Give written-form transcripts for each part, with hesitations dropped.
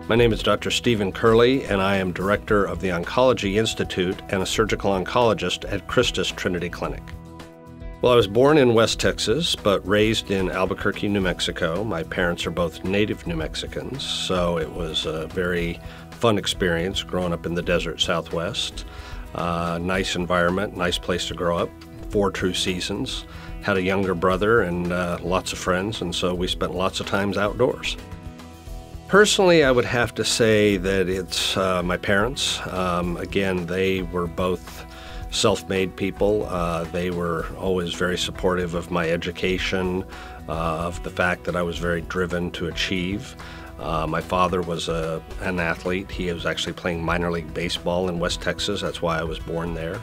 My name is Dr. Stephen Curley, and I am Director of the Oncology Institute and a surgical oncologist at CHRISTUS Trinity Clinic. Well, I was born in West Texas, but raised in Albuquerque, New Mexico. My parents are both native New Mexicans, so it was a very fun experience growing up in the desert Southwest. Nice environment, nice place to grow up, 4 true seasons. Had a younger brother and lots of friends, and so we spent lots of times outdoors. Personally, I would have to say that it's my parents. Again, they were both self-made people. They were always very supportive of my education, of the fact that I was very driven to achieve. My father was an athlete. He was actually playing minor league baseball in West Texas. That's why I was born there.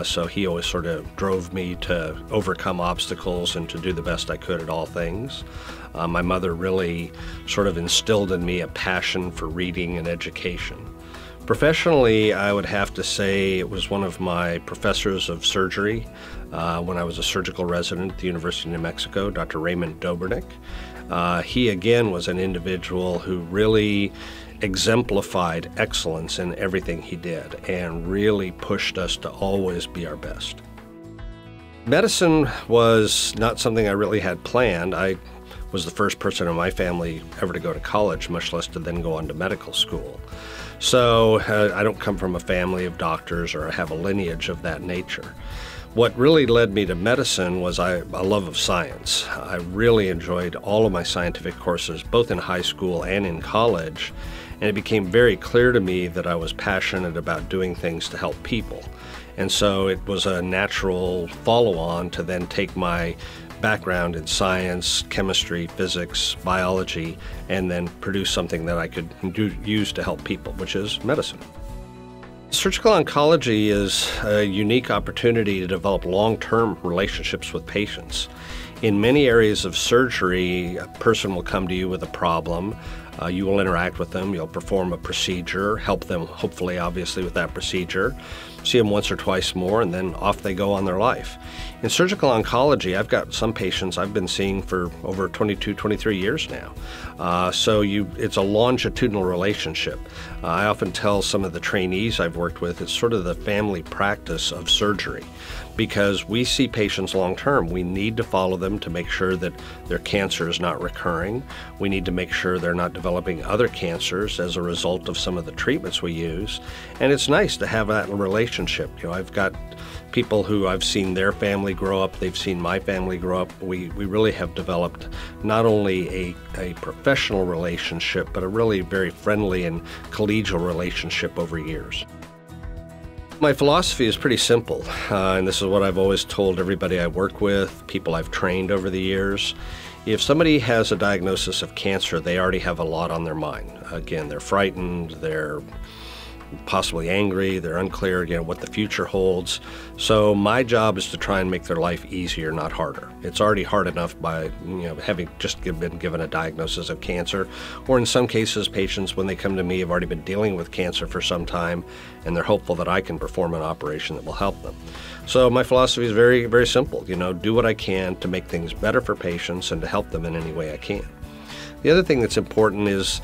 So he always sort of drove me to overcome obstacles and to do the best I could at all things. My mother really sort of instilled in me a passion for reading and education. Professionally, I would have to say it was one of my professors of surgery when I was a surgical resident at the University of New Mexico, Dr. Raymond Dobrnick. He again was an individual who really exemplified excellence in everything he did and really pushed us to always be our best. Medicine was not something I really had planned. I was the first person in my family ever to go to college, much less to then go on to medical school. So I don't come from a family of doctors or have a lineage of that nature. What really led me to medicine was a love of science. I really enjoyed all of my scientific courses, both in high school and in college, and it became very clear to me that I was passionate about doing things to help people. And so it was a natural follow-on to then take my background in science, chemistry, physics, biology, and then produce something that I could use to help people, which is medicine. Surgical oncology is a unique opportunity to develop long-term relationships with patients. In many areas of surgery, a person will come to you with a problem. You will interact with them, you'll perform a procedure, help them hopefully obviously with that procedure, see them once or twice more, and then off they go on their life. In surgical oncology, I've got some patients I've been seeing for over 22, 23 years now. So it's a longitudinal relationship. I often tell some of the trainees I've worked with, it's sort of the family practice of surgery, because we see patients long term. We need to follow them to make sure that their cancer is not recurring. We need to make sure they're not developing other cancers as a result of some of the treatments we use. And it's nice to have that relationship. You know, I've got people who I've seen their family grow up, they've seen my family grow up. We really have developed not only a professional relationship, but a really very friendly and collegial relationship over years. My philosophy is pretty simple, and this is what I've always told everybody I work with, people I've trained over the years. If somebody has a diagnosis of cancer, they already have a lot on their mind. Again, they're frightened, they're possibly angry, they're unclear, what the future holds. So my job is to try and make their life easier, not harder. It's already hard enough by having just been given a diagnosis of cancer, or in some cases patients when they come to me have already been dealing with cancer for some time and they're hopeful that I can perform an operation that will help them. So my philosophy is very, very simple. Do what I can to make things better for patients and to help them in any way I can. The other thing that's important is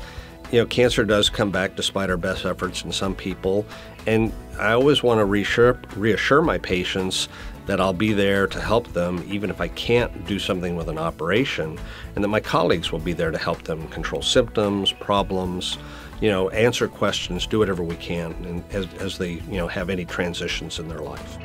cancer does come back despite our best efforts in some people, and I always want to reassure my patients that I'll be there to help them even if I can't do something with an operation, and that my colleagues will be there to help them control symptoms, problems, answer questions, do whatever we can, and as they have any transitions in their life.